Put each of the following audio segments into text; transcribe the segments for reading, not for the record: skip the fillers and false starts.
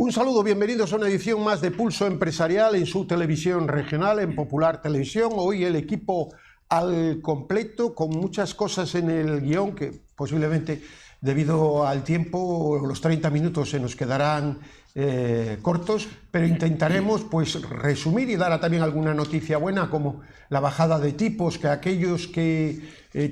Un saludo, bienvenidos a una edición más de Pulso Empresarial en su televisión regional, en Popular Televisión. Hoy el equipo al completo, con muchas cosas en el guión que posiblemente, debido al tiempo, los 30 minutos se nos quedarán cortos, pero intentaremos pues resumir y dar también alguna noticia buena, como la bajada de tipos, que aquellos que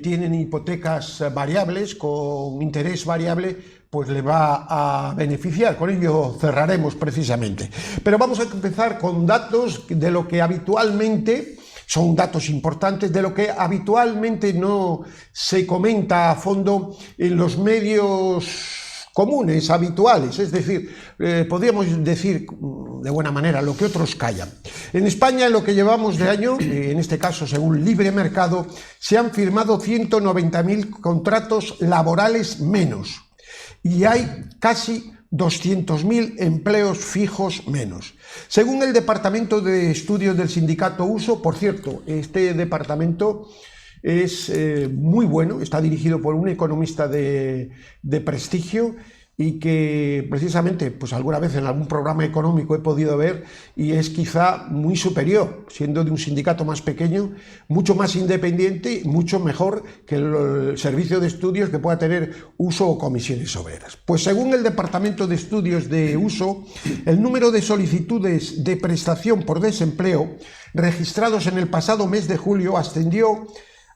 tienen hipotecas variables con interés variable pues le va a beneficiar. Con ello cerraremos precisamente. Pero vamos a empezar con datos de lo que habitualmente son datos importantes, de lo que habitualmente no se comenta a fondo en los medios comunes, habituales, es decir, podríamos decir de buena manera lo que otros callan. En España, en lo que llevamos de año, en este caso según Libre Mercado, se han firmado 190.000 contratos laborales menos y hay casi 200.000 empleos fijos menos. Según el Departamento de Estudios del Sindicato USO, por cierto, este departamento es muy bueno, está dirigido por un economista de prestigio y que precisamente pues alguna vez en algún programa económico he podido ver, y es quizá muy superior, siendo de un sindicato más pequeño, mucho más independiente, mucho mejor que el servicio de estudios que pueda tener USO o comisiones obreras. Pues según el Departamento de Estudios de USO, el número de solicitudes de prestación por desempleo registrados en el pasado mes de julio ascendió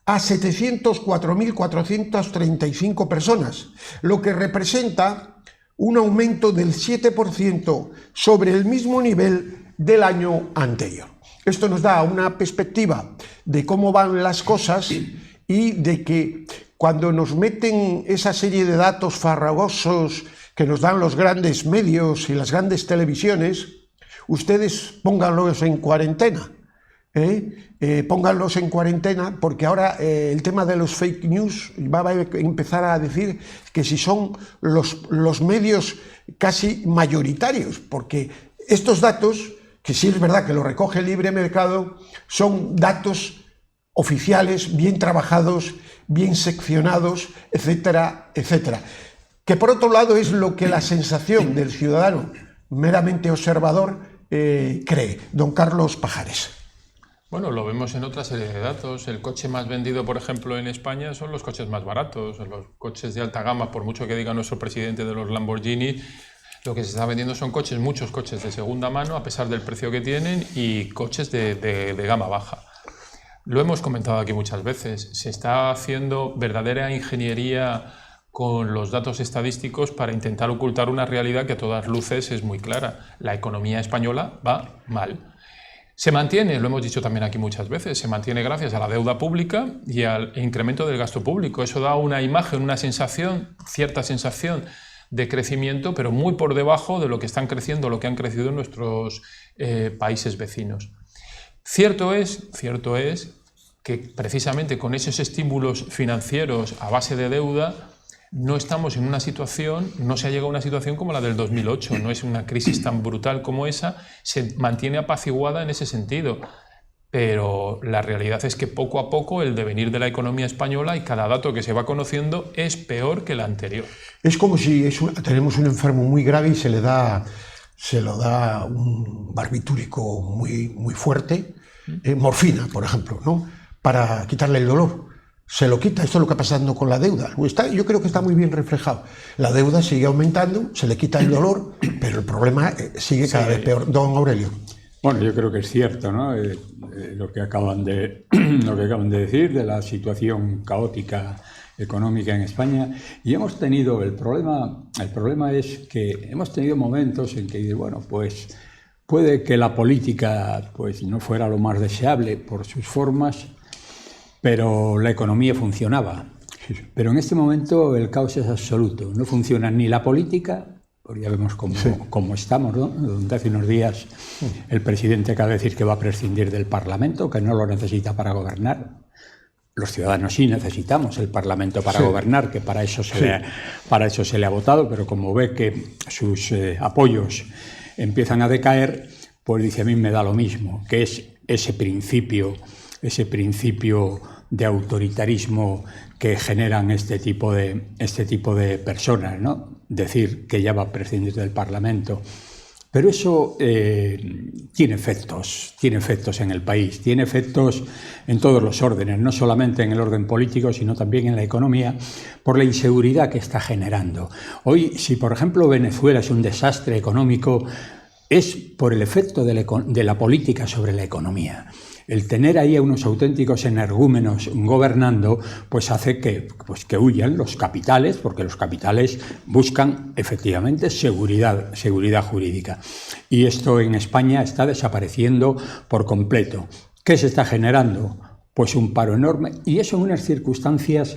a 704.435 personas, lo que representa un aumento del 7% sobre el mismo nivel del año anterior. Esto nos da una perspectiva de cómo van las cosas y de que cuando nos meten esa serie de datos farragosos que nos dan los grandes medios y las grandes televisiones, ustedes pónganlos en cuarentena. Pónganlos en cuarentena, porque ahora el tema de los fake news va a empezar a decir que si son los medios casi mayoritarios, porque estos datos, que sí es verdad que lo recoge el Libre Mercado, son datos oficiales, bien trabajados, bien seccionados, etcétera, etcétera. Que por otro lado es lo que la sensación del ciudadano meramente observador cree. Don Carlos Pajares. Bueno, lo vemos en otra serie de datos. El coche más vendido, por ejemplo, en España son los coches más baratos, los coches de alta gama. Por mucho que diga nuestro presidente de los Lamborghini, lo que se está vendiendo son coches, muchos coches de segunda mano, a pesar del precio que tienen, y coches de gama baja. Lo hemos comentado aquí muchas veces. Se está haciendo verdadera ingeniería con los datos estadísticos para intentar ocultar una realidad que a todas luces es muy clara. La economía española va mal. Se mantiene, lo hemos dicho también aquí muchas veces, se mantiene gracias a la deuda pública y al incremento del gasto público. Eso da una imagen, una sensación, cierta sensación de crecimiento, pero muy por debajo de lo que están creciendo, lo que han crecido en nuestros países vecinos. Cierto es que precisamente con esos estímulos financieros a base de deuda no estamos en una situación, no se ha llegado a una situación como la del 2008, no es una crisis tan brutal como esa, se mantiene apaciguada en ese sentido, pero la realidad es que poco a poco el devenir de la economía española y cada dato que se va conociendo es peor que el anterior. Es como si tenemos un enfermo muy grave y se lo da un barbitúrico muy fuerte, morfina, por ejemplo, ¿no? Para quitarle el dolor. Se lo quita. Esto es lo que está pasando con la deuda. Yo creo que está muy bien reflejado. La deuda sigue aumentando, se le quita el dolor, pero el problema sigue cada vez peor. Don Aurelio. Bueno, yo creo que es cierto, ¿no? Lo que acaban de decir de la situación caótica económica en España. Y hemos tenido el problema es que hemos tenido momentos en que, bueno, pues puede que la política pues no fuera lo más deseable por sus formas, pero la economía funcionaba. Pero en este momento el caos es absoluto. No funciona ni la política, porque ya vemos cómo estamos, ¿no? Donde hace unos días el presidente acaba de decir que va a prescindir del Parlamento, que no lo necesita para gobernar. Los ciudadanos sí necesitamos el Parlamento para gobernar, que para eso se le ha votado, pero como ve que sus apoyos empiezan a decaer, pues dice, a mí me da lo mismo, que es ese principio de autoritarismo que generan este tipo de personas, ¿no? Decir que ya va a prescindir del Parlamento Pero eso tiene efectos en el país, tiene efectos en todos los órdenes, no solamente en el orden político, sino también en la economía, por la inseguridad que está generando. Hoy, si por ejemplo Venezuela es un desastre económico, es por el efecto de la política sobre la economía. El tener ahí a unos auténticos energúmenos gobernando, pues hace que huyan los capitales, porque los capitales buscan efectivamente seguridad jurídica. Y esto en España está desapareciendo por completo. ¿Qué se está generando? Pues un paro enorme, y eso en unas circunstancias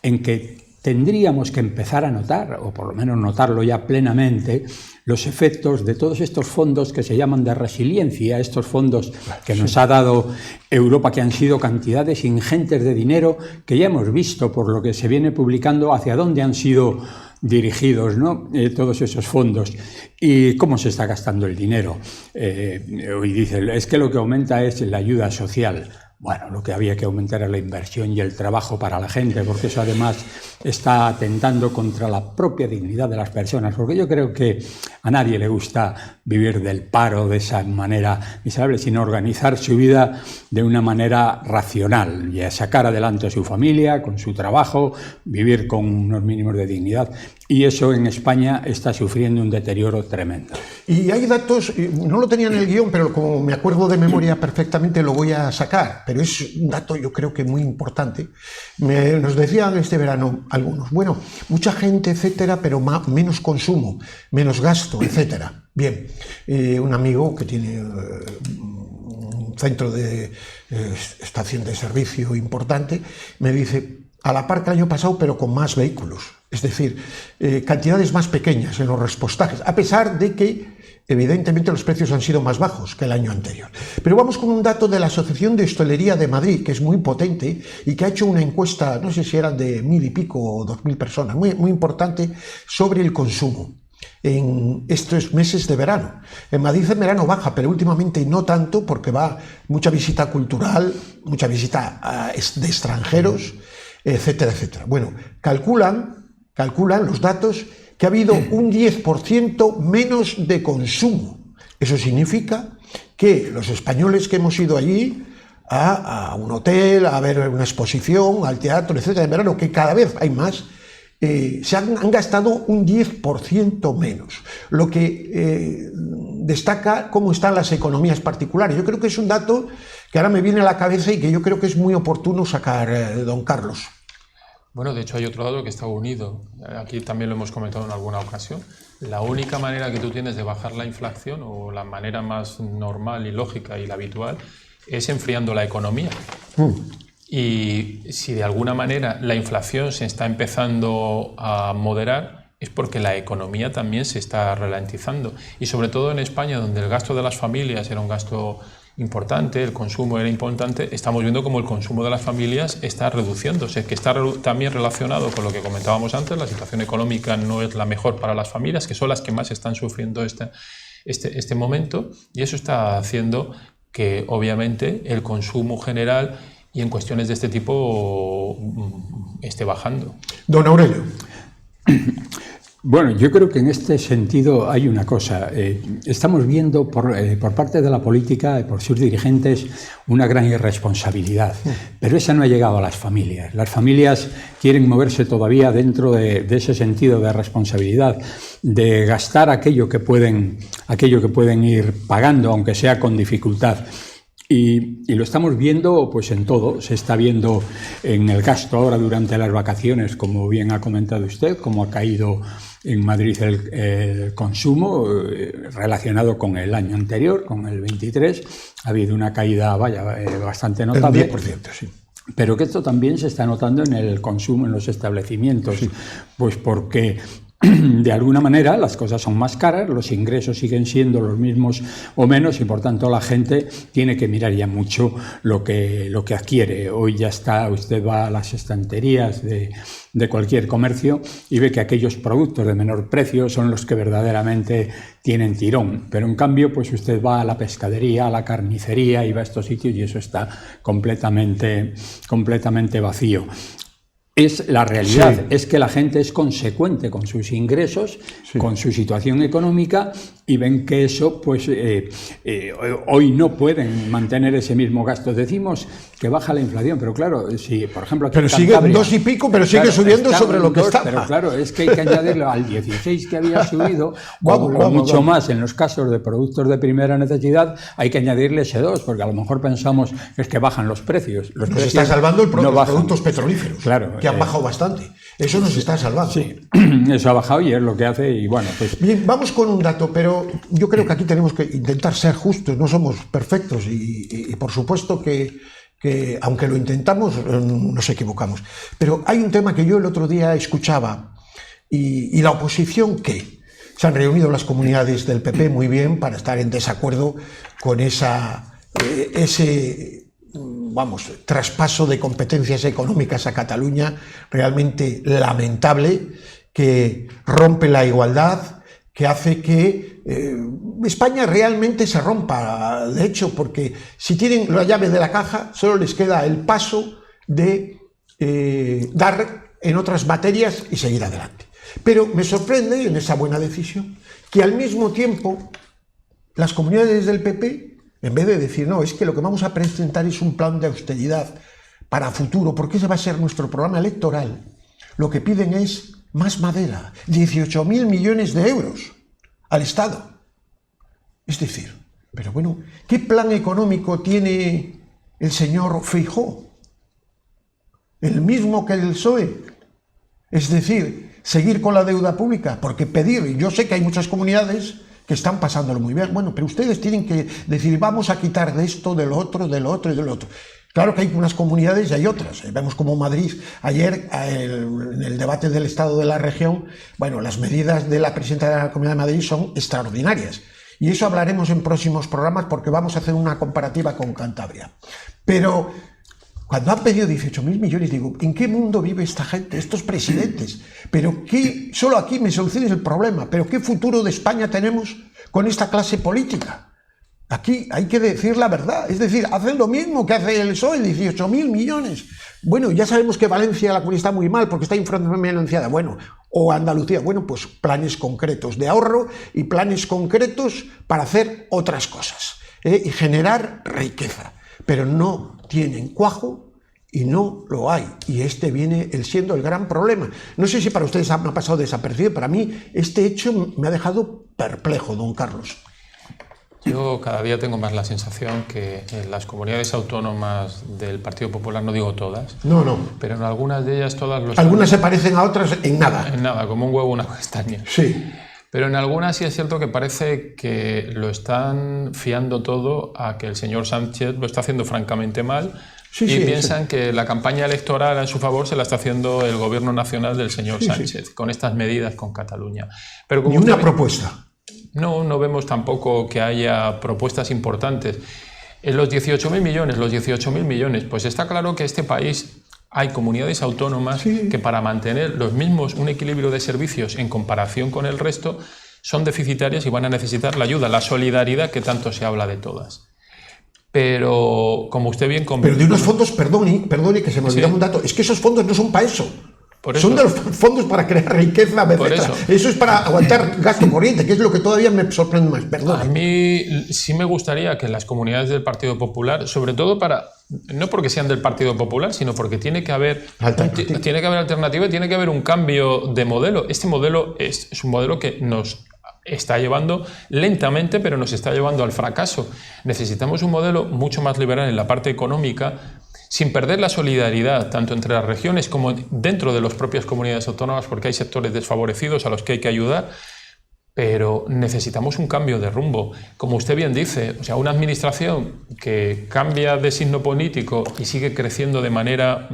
en que tendríamos que empezar a notar, o por lo menos notarlo ya plenamente, los efectos de todos estos fondos que se llaman de resiliencia, estos fondos que nos ha dado Europa, que han sido cantidades ingentes de dinero, que ya hemos visto por lo que se viene publicando hacia dónde han sido dirigidos, ¿no? Todos esos fondos y cómo se está gastando el dinero. Hoy dicen, es que lo que aumenta es la ayuda social. Bueno, lo que había que aumentar es la inversión y el trabajo para la gente, porque eso además está atentando contra la propia dignidad de las personas, porque yo creo que a nadie le gusta vivir del paro de esa manera miserable, sino organizar su vida de una manera racional y a sacar adelante a su familia, con su trabajo, vivir con unos mínimos de dignidad. Y eso en España está sufriendo un deterioro tremendo. Y hay datos, no lo tenía en el guión, pero como me acuerdo de memoria perfectamente lo voy a sacar, pero es un dato yo creo que muy importante. Nos decían este verano algunos, bueno, mucha gente, etcétera, pero menos consumo, menos gasto, etcétera. Bien, un amigo que tiene un centro de estación de servicio importante me dice, a la par que el año pasado, pero con más vehículos. Es decir, cantidades más pequeñas en los repostajes, a pesar de que evidentemente los precios han sido más bajos que el año anterior. Pero vamos con un dato de la Asociación de Hostelería de Madrid, que es muy potente y que ha hecho una encuesta, no sé si eran de 1000 y pico o 2000 personas, muy importante, sobre el consumo en estos meses de verano. En Madrid en verano baja, pero últimamente no tanto, porque va mucha visita cultural, mucha visita de extranjeros, etcétera, etcétera. Bueno, calculan los datos que ha habido un 10% menos de consumo. Eso significa que los españoles que hemos ido allí a un hotel, a ver una exposición, al teatro, etcétera, en verano, que cada vez hay más, se han gastado un 10% menos, lo que destaca cómo están las economías particulares. Yo creo que es un dato que ahora me viene a la cabeza y que yo creo que es muy oportuno sacar, don Carlos. Bueno, de hecho hay otro dato que está unido, aquí también lo hemos comentado en alguna ocasión. La única manera que tú tienes de bajar la inflación, o la manera más normal y lógica y la habitual, es enfriando la economía. Y si de alguna manera la inflación se está empezando a moderar, es porque la economía también se está ralentizando. Y sobre todo en España, donde el gasto de las familias era un gasto importante, el consumo era importante, estamos viendo como el consumo de las familias está reduciéndose, que está también relacionado con lo que comentábamos antes. La situación económica no es la mejor para las familias, que son las que más están sufriendo este momento, y eso está haciendo que obviamente el consumo general y en cuestiones de este tipo esté bajando. Don Aurelio. Bueno, yo creo que en este sentido hay una cosa. Estamos viendo por parte de la política, por sus dirigentes, una gran irresponsabilidad. Pero esa no ha llegado a las familias. Las familias quieren moverse todavía dentro de ese sentido de responsabilidad, de gastar aquello que pueden ir pagando, aunque sea con dificultad. Y lo estamos viendo pues en todo. Se está viendo en el gasto ahora durante las vacaciones, como bien ha comentado usted, cómo ha caído en Madrid el consumo relacionado con el año anterior, con el 23. Ha habido una caída, bastante notable. El 10%, sí. Pero que esto también se está notando en el consumo en los establecimientos, sí. Pues porque de alguna manera las cosas son más caras, los ingresos siguen siendo los mismos o menos, y por tanto la gente tiene que mirar ya mucho lo que adquiere. Hoy ya está, usted va a las estanterías de cualquier comercio y ve que aquellos productos de menor precio son los que verdaderamente tienen tirón, pero en cambio pues usted va a la pescadería, a la carnicería y va a estos sitios y eso está completamente vacío. es la realidad, Sí. es que la gente es consecuente con sus ingresos, Sí. con su situación económica, y ven que eso, pues hoy no pueden mantener ese mismo gasto. Decimos que baja la inflación, pero claro, si por ejemplo aquí Pero en sigue Cantabria, 2 y pico, pero sigue subiendo está sobre lo que en 2, estaba. Pero claro, es que hay que añadirlo al 16 que había subido, Vamos, o vamos, mucho vamos. más en los casos de productos de primera necesidad, hay que añadirle ese 2, porque a lo mejor pensamos que es que bajan los precios. Los Nos precios está salvando no los bajan. productos petrolíferos, Claro, que han bajado bastante. Eso nos está salvando. Sí, eso ha bajado y es lo que hace, y bueno, pues Bien, vamos con un dato, pero yo creo que aquí tenemos que intentar ser justos, no somos perfectos y por supuesto que aunque lo intentamos, nos equivocamos. Pero hay un tema que yo el otro día escuchaba y la oposición, ¿qué? Se han reunido las comunidades del PP muy bien para estar en desacuerdo con ese traspaso de competencias económicas a Cataluña realmente lamentable, que rompe la igualdad, que hace que España realmente se rompa, de hecho, porque si tienen la llave de la caja, solo les queda el paso de dar en otras materias y seguir adelante. Pero me sorprende en esa buena decisión que al mismo tiempo las comunidades del PP, en vez de decir, no, es que lo que vamos a presentar es un plan de austeridad para futuro, porque ese va a ser nuestro programa electoral, lo que piden es más madera, 18.000 millones de euros al Estado. Es decir, pero bueno, ¿qué plan económico tiene el señor Feijóo? El mismo que el PSOE. Es decir, seguir con la deuda pública, porque pedir, y yo sé que hay muchas comunidades que están pasándolo muy bien, bueno, pero ustedes tienen que decir, vamos a quitar de esto, de lo otro, de lo otro y de lo otro. Claro que hay unas comunidades y hay otras. Vemos como Madrid, ayer en el debate del Estado de la región, bueno, las medidas de la presidenta de la Comunidad de Madrid son extraordinarias. Y eso hablaremos en próximos programas porque vamos a hacer una comparativa con Cantabria. Pero cuando han pedido 18.000 millones, digo, ¿en qué mundo vive esta gente, estos presidentes? ¿Pero qué? Solo aquí me soluciones el problema. ¿Pero qué futuro de España tenemos con esta clase política? Aquí hay que decir la verdad. Es decir, hacen lo mismo que hace el PSOE, 18.000 millones. Bueno, ya sabemos que Valencia, la comunidad, está muy mal porque está infrafinanciada. Bueno, o Andalucía. Bueno, pues planes concretos de ahorro y planes concretos para hacer otras cosas y generar riqueza. Pero no tienen cuajo y no lo hay. Y este viene siendo el gran problema. No sé si para ustedes me ha pasado desapercibido. Para mí este hecho me ha dejado perplejo, don Carlos. Yo cada día tengo más la sensación que en las comunidades autónomas del Partido Popular, no digo todas, No. pero en algunas de ellas todas lo Algunas se parecen a otras en nada. en nada, como un huevo o una castaña. Sí. Pero en algunas sí es cierto que parece que lo están fiando todo a que el señor Sánchez lo está haciendo francamente mal y piensan que la campaña electoral en su favor se la está haciendo el gobierno nacional del señor Sánchez con estas medidas con Cataluña. Pero como Ni una propuesta. No vemos tampoco que haya propuestas importantes. En los 18.000 millones, pues está claro que este país hay comunidades autónomas que para mantener los mismos, un equilibrio de servicios en comparación con el resto, son deficitarias y van a necesitar la ayuda, la solidaridad que tanto se habla de todas. Pero, como usted bien Pero de unos fondos, perdone que se me olvidó un dato, es que esos fondos no son para eso. Son de los fondos para crear riqueza, etc. Eso es para aguantar gasto corriente, que es lo que todavía me sorprende más. Perdón. A mí sí me gustaría que las comunidades del Partido Popular, sobre todo no porque sean del Partido Popular, sino porque tiene que haber alternativa y tiene que haber un cambio de modelo. Este modelo es un modelo que nos está llevando lentamente, pero nos está llevando al fracaso. Necesitamos un modelo mucho más liberal en la parte económica, sin perder la solidaridad tanto entre las regiones como dentro de las propias comunidades autónomas, porque hay sectores desfavorecidos a los que hay que ayudar, pero necesitamos un cambio de rumbo. Como usted bien dice, o sea, una administración que cambia de signo político y sigue creciendo de manera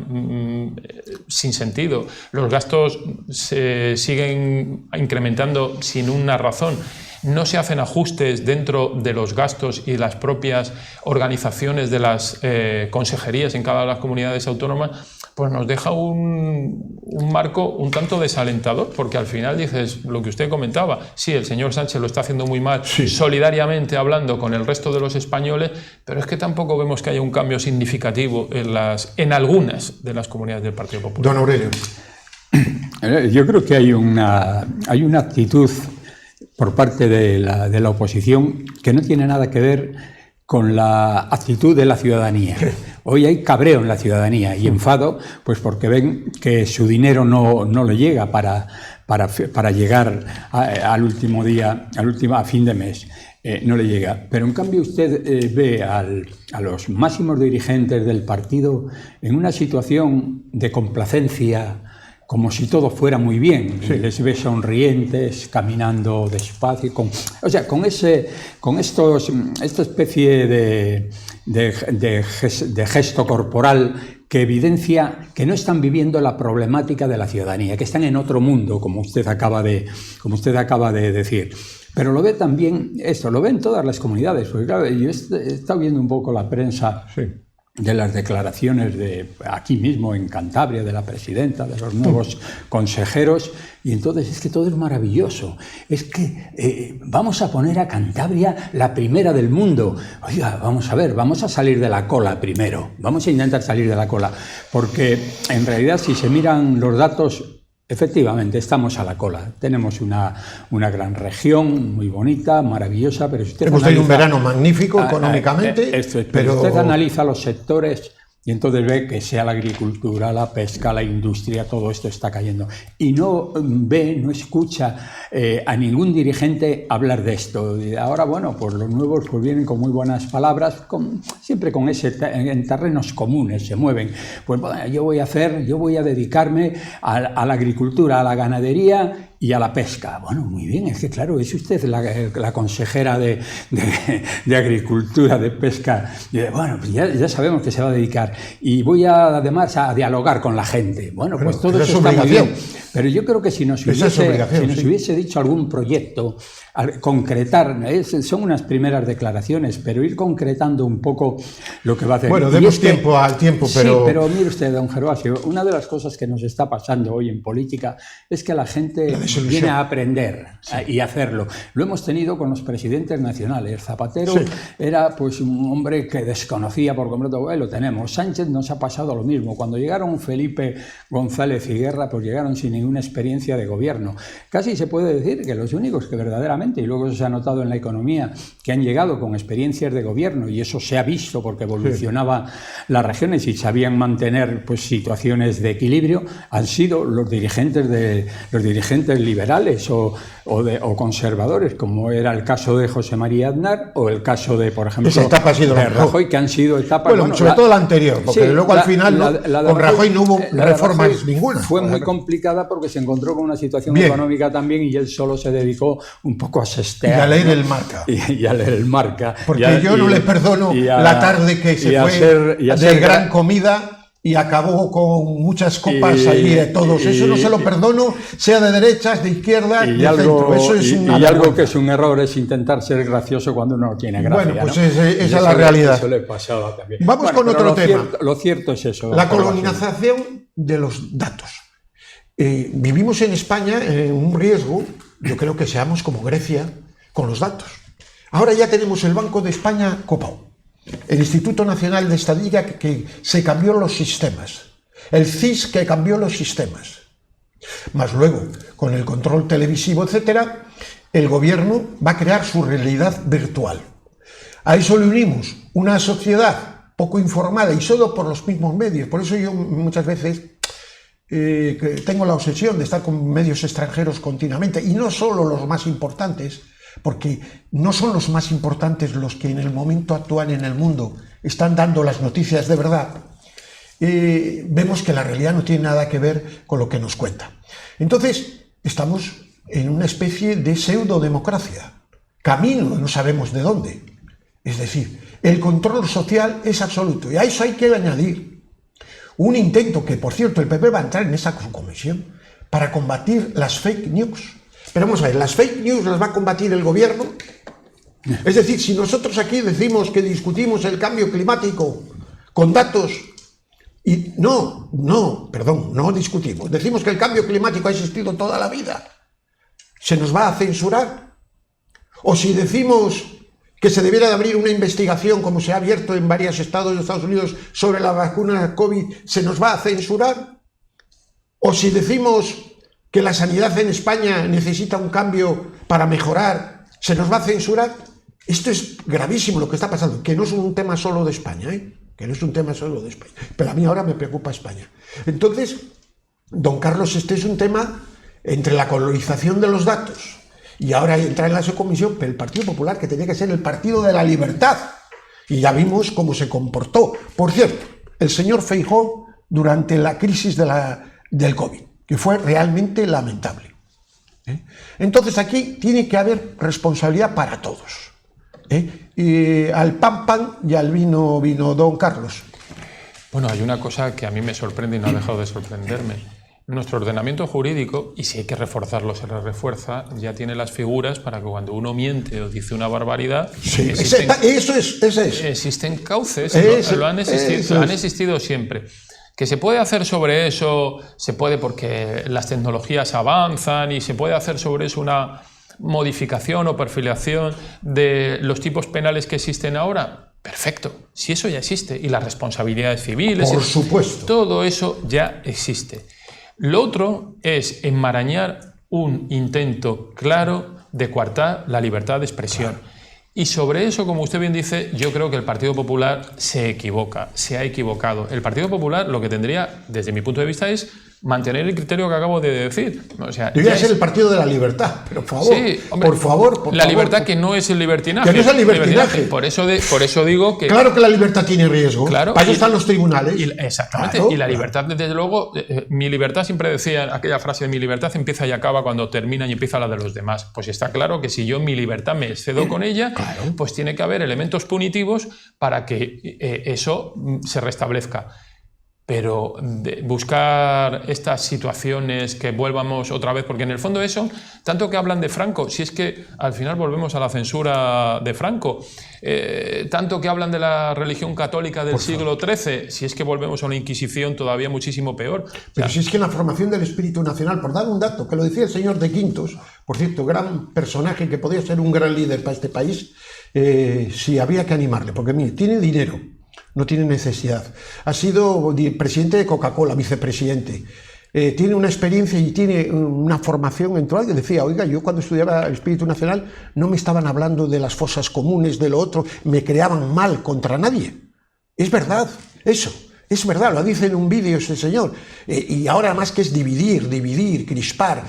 sin sentido, los gastos se siguen incrementando sin una razón, no se hacen ajustes dentro de los gastos y las propias organizaciones de las consejerías en cada una de las comunidades autónomas, pues nos deja un marco un tanto desalentador, porque al final dices lo que usted comentaba, sí, el señor Sánchez lo está haciendo muy mal, sí, solidariamente hablando con el resto de los españoles, pero es que tampoco vemos que haya un cambio significativo en algunas de las comunidades del Partido Popular. Don Aurelio. Yo creo que hay una actitud por parte de la oposición que no tiene nada que ver con la actitud de la ciudadanía. Hoy hay cabreo en la ciudadanía y enfado, pues porque ven que su dinero no le llega para llegar al último día, a fin de mes. No le llega. Pero en cambio usted ve a los máximos dirigentes del partido en una situación de complacencia, como si todo fuera muy bien. Sí. Les ve sonrientes, caminando despacio, con esta especie de gesto corporal que evidencia que no están viviendo la problemática de la ciudadanía, que están en otro mundo, como usted acaba de decir. Pero lo ve también lo ve en todas las comunidades, porque claro, yo he estado viendo un poco la prensa. Sí. De las declaraciones de aquí mismo en Cantabria, de la presidenta, de los nuevos consejeros, y entonces es que todo es maravilloso. Es que vamos a poner a Cantabria la primera del mundo. Oiga, vamos a ver, vamos a salir de la cola primero, vamos a intentar salir de la cola, porque en realidad si se miran los datos, efectivamente, estamos a la cola. Tenemos una gran región, muy bonita, maravillosa, pero si usted hemos tenido un verano magnífico económicamente, pero usted analiza los sectores y entonces ve que sea la agricultura, la pesca, la industria, todo esto está cayendo. Y no escucha a ningún dirigente hablar de esto. Y ahora, bueno, pues los nuevos pues vienen con muy buenas palabras, siempre con en terrenos comunes se mueven. Pues bueno, yo voy a dedicarme a la agricultura, a la ganadería y a la pesca. Bueno, muy bien, es que claro, es usted la consejera de Agricultura, de Pesca. Y bueno, pues ya sabemos que se va a dedicar. Y voy además a dialogar con la gente. Bueno, pues todo eso está muy bien. Pero yo creo que si nos hubiese dicho algún proyecto, concretar, son unas primeras declaraciones, pero ir concretando un poco lo que va a hacer. Bueno, demos tiempo al tiempo, pero... Sí, pero mire usted, don Gervasio, una de las cosas que nos está pasando hoy en política es que la gente viene a aprender y hacerlo. Lo hemos tenido con los presidentes nacionales. Zapatero era pues un hombre que desconocía por completo. Lo tenemos. Sánchez nos ha pasado lo mismo. Cuando llegaron Felipe González y Guerra, pues llegaron sin ninguna experiencia de gobierno. Casi se puede decir que los únicos que verdaderamente, y luego eso se ha notado en la economía, que han llegado con experiencias de gobierno, y eso se ha visto porque evolucionaba las regiones y sabían mantener pues situaciones de equilibrio, han sido los dirigentes liberales o conservadores, como era el caso de José María Aznar o el caso de, por ejemplo, de Rajoy, que han sido etapas... Bueno, sobre todo la anterior, porque luego al final con Rajoy no hubo reformas ninguna. Fue muy complicada porque se encontró con una situación económica también y él solo se dedicó un poco a sestear. Y a leer el Marca. Y a leer el Marca. Porque yo no le perdono la tarde que se fue de gran comida y acabó con muchas copas allí de todos. Eso no se lo perdono, sea de derechas, de izquierdas, de centro. Eso es algo que es un error es intentar ser gracioso cuando uno no tiene gracia. Bueno, pues esa es la realidad. Eso le pasaba también. Vamos con otro tema. Lo cierto es eso. La colonización de los datos. Vivimos en España en un riesgo, yo creo que seamos como Grecia con los datos. Ahora ya tenemos el Banco de España copado, el Instituto Nacional de Estadística que se cambió los sistemas, el CIS que cambió los sistemas, más luego con el control televisivo, etcétera, el gobierno va a crear su realidad virtual. A eso le unimos una sociedad poco informada y solo por los mismos medios. Por eso yo muchas veces tengo la obsesión de estar con medios extranjeros continuamente, y no solo los más importantes, porque no son los más importantes los que en el momento actual en el mundo están dando las noticias de verdad. Vemos que la realidad no tiene nada que ver con lo que nos cuenta. Entonces, estamos en una especie de pseudodemocracia, camino no sabemos de dónde. Es decir, el control social es absoluto, y a eso hay que añadir un intento que, por cierto, el PP va a entrar en esa comisión para combatir las fake news, Pero vamos a ver, ¿las fake news las va a combatir el gobierno? Es decir, si nosotros aquí decimos que discutimos el cambio climático con datos y no discutimos, decimos que el cambio climático ha existido toda la vida, ¿se nos va a censurar? O si decimos que se debiera de abrir una investigación, como se ha abierto en varios estados de Estados Unidos, sobre la vacuna COVID, ¿se nos va a censurar? O si decimos que la sanidad en España necesita un cambio para mejorar, ¿se nos va a censurar? Esto es gravísimo lo que está pasando, que no es un tema solo de España, que no es un tema solo de España, pero a mí ahora me preocupa España. Entonces, don Carlos, este es un tema entre la colonización de los datos y ahora entra en la subcomisión, pero el Partido Popular, que tenía que ser el partido de la libertad, y ya vimos cómo se comportó. Por cierto, el señor Feijóo durante la crisis del COVID, que fue realmente lamentable. Entonces aquí tiene que haber responsabilidad para todos. Y al pan y al vino, don Carlos. Bueno, hay una cosa que a mí me sorprende y no ha dejado de sorprenderme. Nuestro ordenamiento jurídico, y si hay que reforzarlo se le refuerza, ya tiene las figuras para que cuando uno miente o dice una barbaridad, sí, existen cauces, han existido siempre. ¿Que se puede hacer sobre eso? Se puede, porque las tecnologías avanzan, y se puede hacer sobre eso una modificación o perfilación de los tipos penales que existen ahora. Perfecto, si eso ya existe, y las responsabilidades civiles, por supuesto, todo eso ya existe. Lo otro es enmarañar un intento claro de coartar la libertad de expresión. Y sobre eso, como usted bien dice, yo creo que el Partido Popular se equivoca, se ha equivocado. El Partido Popular lo que tendría, desde mi punto de vista, es mantener el criterio que acabo de decir. O sea, debería ser el Partido de la Libertad, pero por favor, sí, hombre, por favor. La libertad que no es el libertinaje. Que no es el libertinaje. Por eso digo que... Claro que la libertad tiene riesgo. Claro, para eso están los tribunales. Exactamente. Claro, y la libertad, desde luego, mi libertad, siempre decía aquella frase de mi libertad empieza y acaba cuando termina y empieza la de los demás. Pues está claro que si yo mi libertad me excedo con ella, claro, pues tiene que haber elementos punitivos para que eso se restablezca. Pero buscar estas situaciones que vuelvamos otra vez, porque en el fondo eso, tanto que hablan de Franco, si es que al final volvemos a la censura de Franco, tanto que hablan de la religión católica del siglo XIII, si es que volvemos a una Inquisición todavía muchísimo peor. Pero si es que la formación del espíritu nacional, por dar un dato, que lo decía el señor de Quintos, por cierto, gran personaje que podía ser un gran líder para este país, sí había que animarle, porque mire, tiene dinero, no tiene necesidad. Ha sido presidente de Coca-Cola, vicepresidente. Tiene una experiencia y tiene una formación en todo algo. Decía, oiga, yo cuando estudiaba el Espíritu Nacional no me estaban hablando de las fosas comunes, de lo otro, me creaban mal contra nadie. Es verdad, eso. Es verdad, lo dice en un vídeo ese señor. Y ahora además que es dividir, crispar,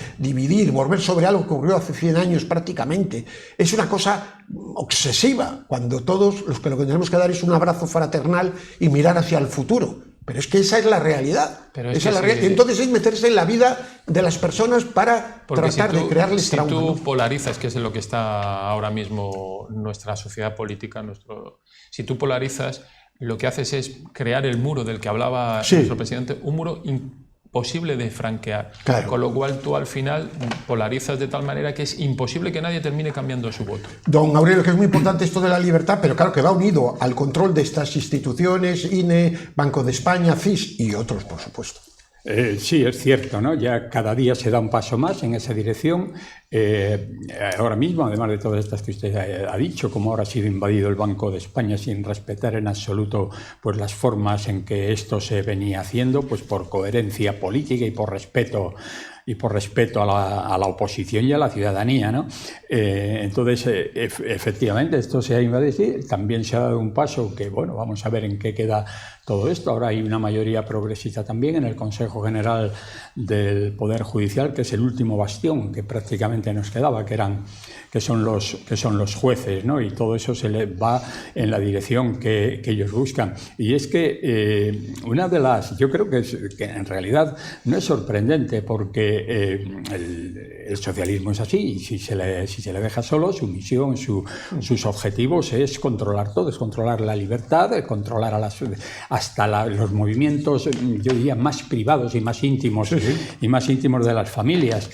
volver sobre algo que ocurrió hace 100 años prácticamente. Es una cosa obsesiva, cuando todos lo que tenemos que dar es un abrazo fraternal y mirar hacia el futuro. Pero es que esa es la realidad. Entonces es meterse en la vida de las personas para tratar de crearles trauma. Si tú polarizas, que es lo que está ahora mismo nuestra sociedad política, si tú polarizas, lo que haces es crear el muro del que hablaba nuestro presidente, un muro imposible de franquear. Claro. Con lo cual tú al final polarizas de tal manera que es imposible que nadie termine cambiando su voto. Don Aurelio, que es muy importante esto de la libertad, pero claro que va unido al control de estas instituciones, INE, Banco de España, CIS y otros, por supuesto. Sí, es cierto, ¿no? Ya cada día se da un paso más en esa dirección. Ahora mismo, además de todas estas que usted ha dicho, como ahora ha sido invadido el Banco de España sin respetar en absoluto pues, las formas en que esto se venía haciendo, pues por coherencia política y por respeto a la oposición y a la ciudadanía, ¿no? Entonces, efectivamente, esto se ha invadido. También se ha dado un paso que, bueno, vamos a ver en qué queda todo esto. Ahora hay una mayoría progresista también en el Consejo General del Poder Judicial, que es el último bastión que prácticamente nos quedaba, que son los jueces, ¿no? Y todo eso se le va en la dirección que ellos buscan. Y es que yo creo que en realidad no es sorprendente, porque el socialismo es así, y si se le deja solo, su misión, sus objetivos es controlar todo, es controlar la libertad, controlar hasta los movimientos, yo diría, más privados y más íntimos, y más íntimos de las familias.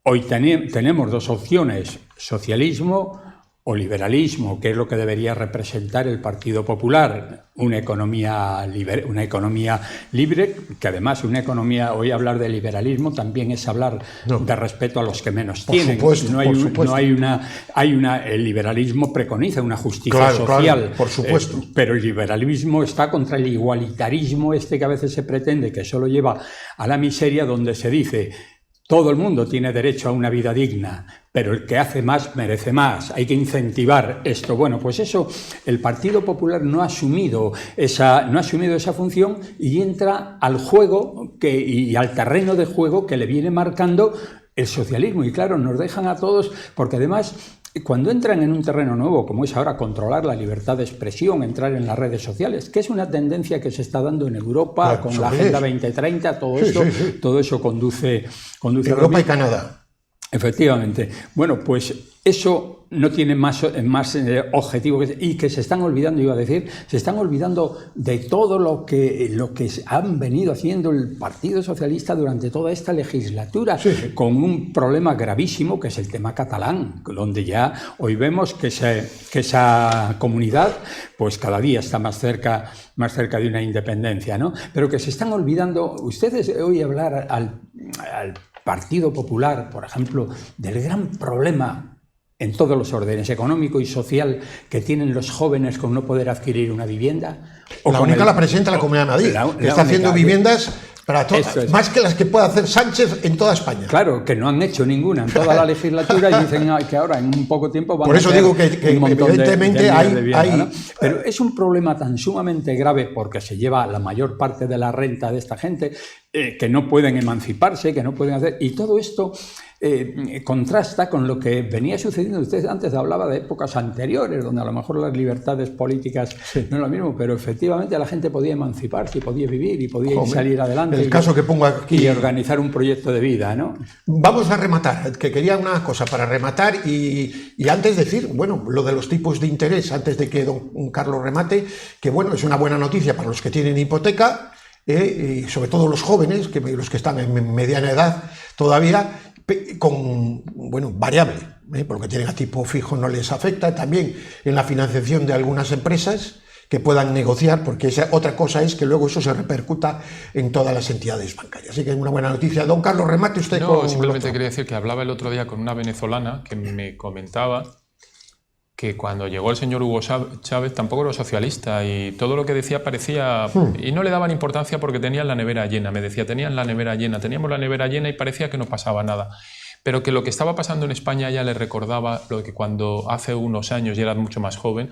hoy tenemos dos opciones, socialismo o liberalismo, que es lo que debería representar el Partido Popular, una economía libre, que además hoy hablar de liberalismo también es hablar de respeto a los que menos tienen. Supuesto, el liberalismo preconiza una justicia social. Claro, por supuesto. Pero el liberalismo está contra el igualitarismo que a veces se pretende, que solo lleva a la miseria, donde se dice: todo el mundo tiene derecho a una vida digna, pero el que hace más merece más. Hay que incentivar esto. Bueno, pues eso, el Partido Popular no ha asumido esa función y entra al juego y al terreno de juego que le viene marcando el socialismo. Y claro, nos dejan a todos, porque además, cuando entran en un terreno nuevo, como es ahora controlar la libertad de expresión, entrar en las redes sociales, que es una tendencia que se está dando en Europa, con la Agenda 2030, todo eso conduce Europa y Canadá. Efectivamente. Bueno, pues eso no tiene más objetivo y que se están olvidando, se están olvidando de todo lo que han venido haciendo el Partido Socialista durante toda esta legislatura, con un problema gravísimo que es el tema catalán, donde ya hoy vemos que esa comunidad pues cada día está más cerca de una independencia, ¿no? Pero que se están olvidando. Ustedes hoy hablar al Partido Popular, por ejemplo, del gran problema en todos los órdenes, económico y social, que tienen los jóvenes con no poder adquirir una vivienda. La presenta la Comunidad de Madrid, que está haciendo viviendas para todas, más que las que pueda hacer Sánchez en toda España. Claro, que no han hecho ninguna en toda la legislatura y dicen que ahora en un poco tiempo van Por eso a hacer digo que evidentemente hay ¿no? Pero es un problema tan sumamente grave, porque se lleva la mayor parte de la renta de esta gente, que no pueden emanciparse, que no pueden hacer... Y todo esto contrasta con lo que venía sucediendo. Usted antes hablaba de épocas anteriores, donde a lo mejor las libertades políticas no es lo mismo, pero efectivamente la gente podía emanciparse y podía vivir y podía salir adelante. El caso que pongo aquí... Y organizar un proyecto de vida, ¿no? Vamos a rematar, que quería una cosa para rematar y antes decir, bueno, lo de los tipos de interés, antes de que don Carlos remate, que bueno, es una buena noticia para los que tienen hipoteca, y sobre todo los jóvenes, los que están en mediana edad todavía, con, bueno, variable, por lo que tienen a tipo fijo no les afecta, también en la financiación de algunas empresas que puedan negociar, porque otra cosa es que luego eso se repercuta en todas las entidades bancarias. Así que es una buena noticia. Don Carlos, remate usted. No, simplemente quería decir que hablaba el otro día con una venezolana que me comentaba que cuando llegó el señor Hugo Chávez tampoco era socialista y todo lo que decía parecía... Y no le daban importancia porque tenían la nevera llena. Me decía, teníamos la nevera llena y parecía que no pasaba nada. Pero que lo que estaba pasando en España ya le recordaba lo que cuando hace unos años, y era mucho más joven,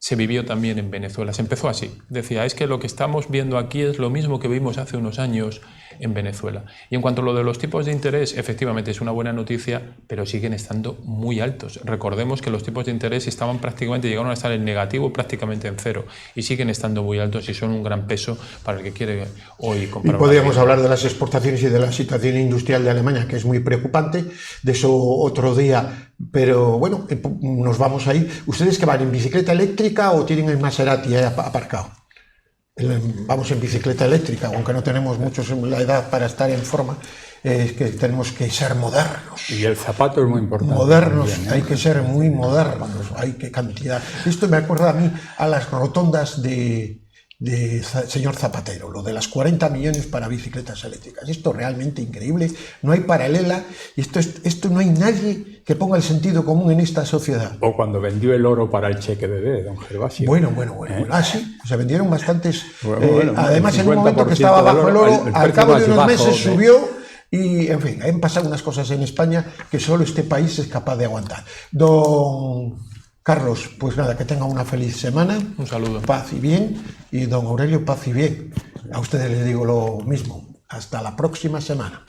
se vivió también en Venezuela. Se empezó así. Decía, es que lo que estamos viendo aquí es lo mismo que vimos hace unos años en Venezuela. Y en cuanto a lo de los tipos de interés, efectivamente es una buena noticia, pero siguen estando muy altos. Recordemos que los tipos de interés llegaron a estar en negativo, prácticamente en cero, y siguen estando muy altos y son un gran peso para el que quiere hoy comprar. Y podríamos hablar de las exportaciones y de la situación industrial de Alemania, que es muy preocupante, de eso otro día. Pero bueno, nos vamos ahí. ¿Ustedes que van en bicicleta eléctrica o tienen el Maserati aparcado? Vamos en bicicleta eléctrica, aunque no tenemos muchos en la edad para estar en forma, es que tenemos que ser modernos. Y el zapato es muy importante. Modernos, también, hay que ser muy modernos, hay que cantidad. Esto me acuerda a mí a las rotondas de señor Zapatero, lo de las 40 millones para bicicletas eléctricas. Esto es realmente increíble, no hay paralela, esto no hay nadie que ponga el sentido común en esta sociedad. O cuando vendió el oro para el cheque bebé, don Gervasio. Bueno. Sí, se vendieron bastantes. Además, en un momento que estaba bajo el oro, al cabo de unos meses subió y, en fin, han pasado unas cosas en España que solo este país es capaz de aguantar. Don Carlos, pues nada, que tenga una feliz semana. Un saludo. Paz y bien. Y don Aurelio, paz y bien. A ustedes les digo lo mismo. Hasta la próxima semana.